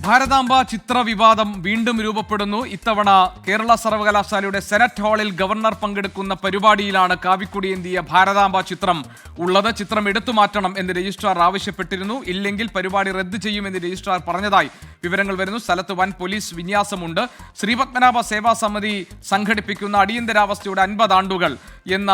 ഭാരതാംബ ചിത്ര വിവാദം വീണ്ടും രൂപപ്പെടുന്നു. ഇത്തവണ കേരള സർവകലാശാലയുടെ സെനറ്റ് ഹാളിൽ ഗവർണർ പങ്കെടുക്കുന്ന പരിപാടിയിലാണ് കാവിക്കൊടിയേന്തിയ ഭാരതാംബ ചിത്രം ഉള്ളത്. ചിത്രം എടുത്തുമാറ്റണം എന്ന് രജിസ്ട്രാർ ആവശ്യപ്പെട്ടിരുന്നു. ഇല്ലെങ്കിൽ പരിപാടി റദ്ദ് ചെയ്യുമെന്ന് രജിസ്ട്രാർ പറഞ്ഞതായി വിവരങ്ങൾ വരുന്നു. സ്ഥലത്ത് വൻ പോലീസ് വിന്യാസമുണ്ട്. ശ്രീപത്മനാഭ സേവാ സമിതി സംഘടിപ്പിക്കുന്ന അടിയന്തരാവസ്ഥയുടെ 50 ആണ്ടുകൾ എന്ന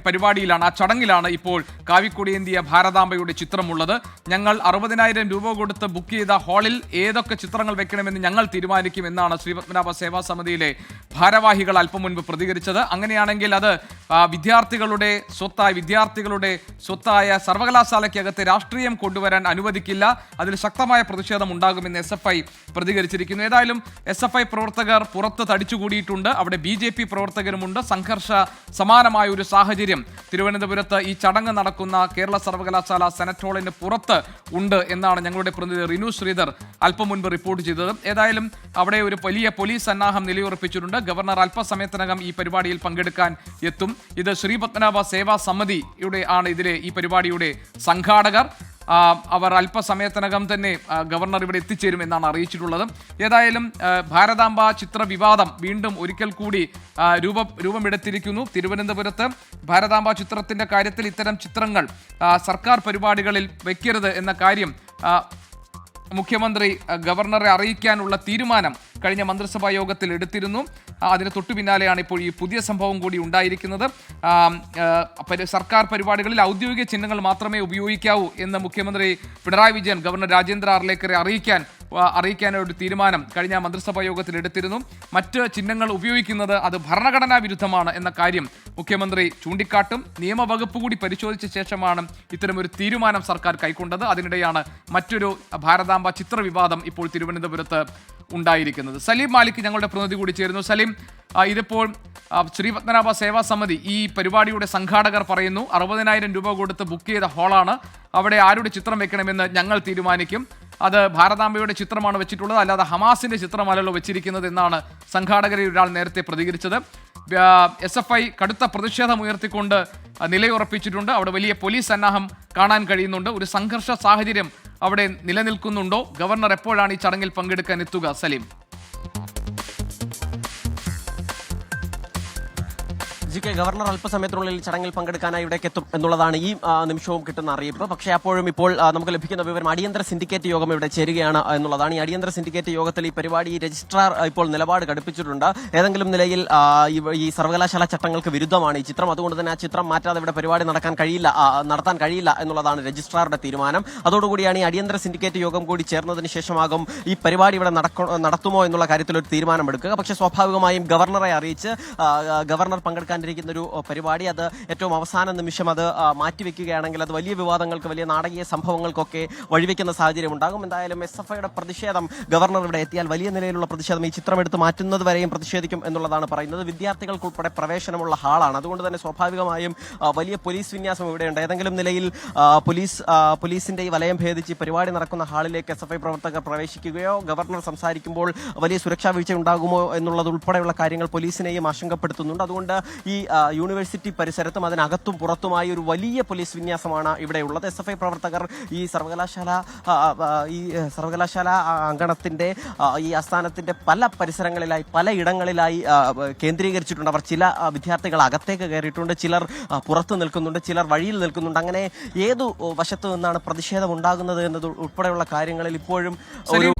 പരിപാടിയിലാണ്, ആ ചടങ്ങിലാണ് ഇപ്പോൾ കാവിക്കൊടിയേന്തിയ ഭാരതാംബയുടെ ചിത്രമുള്ളത്. ഞങ്ങൾ 60,000 രൂപ കൊടുത്ത് ബുക്ക് ചെയ്ത ഹാളിൽ ഏതൊക്കെ ചിത്രങ്ങൾ വെക്കണമെന്ന് ഞങ്ങൾ തീരുമാനിക്കും എന്നാണ് ശ്രീപത്മനാഭ സേവാ സമിതിയിലെ ഭാരവാഹികൾ അല്പം മുൻപ് പ്രതികരിച്ചത്. അങ്ങനെയാണെങ്കിൽ അത് വിദ്യാർത്ഥികളുടെ സ്വത്തായ സർവകലാശാലയ്ക്കകത്ത് രാഷ്ട്രീയം കൊണ്ടുവരാൻ അനുവദിക്കില്ല. അതിൽ ശക്തമായ പ്രതിഷേധം ഉണ്ടാകുമെന്ന് SFI പ്രതികരിച്ചിരിക്കുന്നു. ഏതായാലും SFI പ്രവർത്തകർ പുറത്ത് തടിച്ചുകൂടിയിട്ടുണ്ട്. അവിടെ BJP പ്രവർത്തകരുമുണ്ട്. സംഘർഷ സമാനമായ ഒരു സാഹചര്യം തിരുവനന്തപുരത്ത് ഈ ചടങ്ങ് നടക്കുന്ന കേരള സർവകലാശാല സെനറ്റ് ഹാളിന് പുറത്ത് ഉണ്ട് എന്നാണ് ഞങ്ങളുടെ പ്രതിനിധി റിനു ശ്രീധർ അല്പം മുൻപ് റിപ്പോർട്ട് ചെയ്തത്. ഏതായാലും അവിടെ ഒരു വലിയ പോലീസ് സന്നാഹം നിലയുറപ്പിച്ചിട്ടുണ്ട്. ഗവർണർ അല്പസമയത്തിനകം ഈ പരിപാടിയിൽ പങ്കെടുക്കാൻ എത്തും. ഇത് ശ്രീപത്മനാഭ സേവാ സമിതിയുടെ ആണ് ഈ പരിപാടിയുടെ സംഘാടകർ. അവർ അല്പസമയത്തിനകം തന്നെ ഗവർണർ ഇവിടെ എത്തിച്ചേരും എന്നാണ് അറിയിച്ചിട്ടുള്ളത്. ഏതായാലും ഭാരതാംബ ചിത്ര വിവാദം വീണ്ടും ഒരിക്കൽ കൂടി രൂപമെടുത്തിരിക്കുന്നു. തിരുവനന്തപുരത്ത് ഭാരതാംബ ചിത്രത്തിന്റെ കാര്യത്തിൽ ഇത്തരം ചിത്രങ്ങൾ സർക്കാർ പരിപാടികളിൽ വെക്കരുത് എന്ന കാര്യം മുഖ്യമന്ത്രി ഗവർണറെ അറിയിക്കാനുള്ള തീരുമാനം കഴിഞ്ഞ മന്ത്രിസഭാ യോഗത്തിൽ എടുത്തിരുന്നു. അതിന് തൊട്ടു പിന്നാലെയാണ് ഇപ്പോൾ ഈ പുതിയ സംഭവം കൂടി ഉണ്ടായിരിക്കുന്നത്. സർക്കാർ പരിപാടികളിൽ ഔദ്യോഗിക ചിഹ്നങ്ങൾ മാത്രമേ ഉപയോഗിക്കാവൂ എന്ന് മുഖ്യമന്ത്രി പിണറായി വിജയൻ ഗവർണർ രാജേന്ദ്ര ആർലേക്കറെ അറിയിക്കാനൊരു തീരുമാനം കഴിഞ്ഞ മന്ത്രിസഭാ യോഗത്തിൽ എടുത്തിരുന്നു. മറ്റ് ചിഹ്നങ്ങൾ ഉപയോഗിക്കുന്നത് അത് ഭരണഘടനാ വിരുദ്ധമാണ് എന്ന കാര്യം മുഖ്യമന്ത്രി ചൂണ്ടിക്കാട്ടും. നിയമവകുപ്പ് കൂടി പരിശോധിച്ച ശേഷമാണ് ഇത്തരമൊരു തീരുമാനം സർക്കാർ കൈക്കൊണ്ടത്. അതിനിടെയാണ് മറ്റൊരു ഭാരതാംബ ചിത്ര വിവാദം ഇപ്പോൾ തിരുവനന്തപുരത്ത് ഉണ്ടായിരിക്കുന്നത്. സലീം മാലിക് ഞങ്ങളുടെ പ്രതിനിധി കൂടി ചേരുന്നു. സലീം, ഇതിപ്പോൾ ശ്രീപത്മനാഭ സേവാ സമിതി ഈ പരിപാടിയുടെ സംഘാടകർ പറയുന്നു 60,000 രൂപ കൊടുത്ത് ബുക്ക് ചെയ്ത ഹാളാണ്, അവിടെ ആരുടെ ചിത്രം വെക്കണമെന്ന് ഞങ്ങൾ തീരുമാനിക്കും. അത് ഭാരതാംബയുടെ ചിത്രമാണ് വെച്ചിട്ടുള്ളത്, അല്ലാതെ ഹമാസിന്റെ ചിത്രമല്ലല്ലോ വെച്ചിരിക്കുന്നത് എന്നാണ് സംഘാടകരിൽ ഒരാൾ നേരത്തെ പ്രതികരിച്ചത്. SFI കടുത്ത പ്രതിഷേധം ഉയർത്തിക്കൊണ്ട് നിലയുറപ്പിച്ചിട്ടുണ്ട്. അവിടെ വലിയ പോലീസ് സന്നാഹം കാണാൻ കഴിയുന്നുണ്ട്. ഒരു സംഘർഷ സാഹചര്യം അവിടെ നിലനിൽക്കുന്നുണ്ടോ? ഗവർണർ എപ്പോഴാണ് ഈ ചടങ്ങിൽ പങ്കെടുക്കാൻ എത്തുക? സലീം. ഗവർണർ അല്പസമയത്തിനുള്ളിൽ ചടങ്ങിൽ പങ്കെടുക്കാനായി ഇവിടേക്ക് എത്തും എന്നുള്ളതാണ് ഈ നിമിഷവും കിട്ടുന്ന അറിയിപ്പ്. പക്ഷേ അപ്പോഴും ഇപ്പോൾ നമുക്ക് ലഭിക്കുന്ന വിവരം അടിയന്തര സിൻഡിക്കേറ്റ് യോഗം ഇവിടെ ചേരുകയാണ് എന്നുള്ളതാണ്. ഈ അടിയന്തര സിൻഡിക്കേറ്റ് യോഗത്തിൽ ഈ പരിപാടി രജിസ്ട്രാർ ഇപ്പോൾ നിലപാട് ഘടിപ്പിച്ചിട്ടുണ്ട്. ഏതെങ്കിലും നിലയിൽ ഈ സർവകലാശാല ചട്ടങ്ങൾക്ക് വിരുദ്ധമാണ് ഈ ചിത്രം, അതുകൊണ്ട് തന്നെ ആ ചിത്രം മാറ്റാതെ ഇവിടെ പരിപാടി നടത്താൻ കഴിയില്ല എന്നുള്ളതാണ് രജിസ്ട്രാറുടെ തീരുമാനം. അതോടുകൂടിയാണ് ഈ അടിയന്തര സിൻഡിക്കേറ്റ് യോഗം കൂടി ചേർന്നതിന് ശേഷമാകും ഈ പരിപാടി ഇവിടെ നടത്തുമോ എന്നുള്ള കാര്യത്തിൽ ഒരു തീരുമാനമെടുക്കുക. പക്ഷേ സ്വാഭാവികമായും ഗവർണറെ അറിയിച്ച് ഗവർണർ പങ്കെടുക്കാൻ ഒരു പരിപാടി അത് ഏറ്റവും അവസാന നിമിഷം അത് മാറ്റിവെക്കുകയാണെങ്കിൽ അത് വലിയ വിവാദങ്ങൾക്ക്, വലിയ നാടകീയ സംഭവങ്ങൾക്കൊക്കെ വഴിവെക്കുന്ന സാഹചര്യം ഉണ്ടാകും. എന്തായാലും SFIയുടെ പ്രതിഷേധം, ഗവർണർ ഇവിടെ എത്തിയാൽ വലിയ നിലയിലുള്ള പ്രതിഷേധം, ഈ ചിത്രം എടുത്ത് മാറ്റുന്നത് വരെയും പ്രതിഷേധിക്കും എന്നുള്ളതാണ് പറയുന്നത്. വിദ്യാർത്ഥികൾക്കുൾപ്പെടെ പ്രവേശനമുള്ള ഹാളാണ്, അതുകൊണ്ട് തന്നെ സ്വാഭാവികമായും വലിയ പോലീസ് വിന്യാസം ഇവിടെയുണ്ട്. ഏതെങ്കിലും നിലയിൽ പോലീസിന്റെ ഈ വലയം ഭേദിച്ച് പരിപാടി നടക്കുന്ന ഹാളിലേക്ക് SFI പ്രവർത്തകർ പ്രവേശിക്കുകയോ ഗവർണർ സംസാരിക്കുമ്പോൾ വലിയ സുരക്ഷാ വീഴ്ച ഉണ്ടാകുമോ എന്നുള്ളത് ഉൾപ്പെടെയുള്ള കാര്യങ്ങൾ പോലീസിനെയും ആശങ്കപ്പെടുത്തുന്നുണ്ട്. അതുകൊണ്ട് ഈ യൂണിവേഴ്സിറ്റി പരിസരത്തും അതിനകത്തും പുറത്തുമായി ഒരു വലിയ പോലീസ് വിന്യാസമാണ് ഇവിടെയുള്ളത്. SFI പ്രവർത്തകർ ഈ സർവകലാശാല അങ്കണത്തിന്റെ ഈ ആസ്ഥാനത്തിന്റെ പല പരിസരങ്ങളിലായി, പല ഇടങ്ങളിലായി കേന്ദ്രീകരിച്ചിട്ടുണ്ട്. അവർ ചില വിദ്യാർത്ഥികൾ അകത്തേക്ക് കയറിയിട്ടുണ്ട്, ചിലർ പുറത്തു നിൽക്കുന്നുണ്ട്, ചിലർ വഴിയിൽ നിൽക്കുന്നുണ്ട്. അങ്ങനെ ഏതു വശത്തു നിന്നാണ് പ്രതിഷേധം ഉണ്ടാകുന്നത് എന്നത് ഉൾപ്പെടെയുള്ള കാര്യങ്ങളിൽ ഇപ്പോഴും ഒരു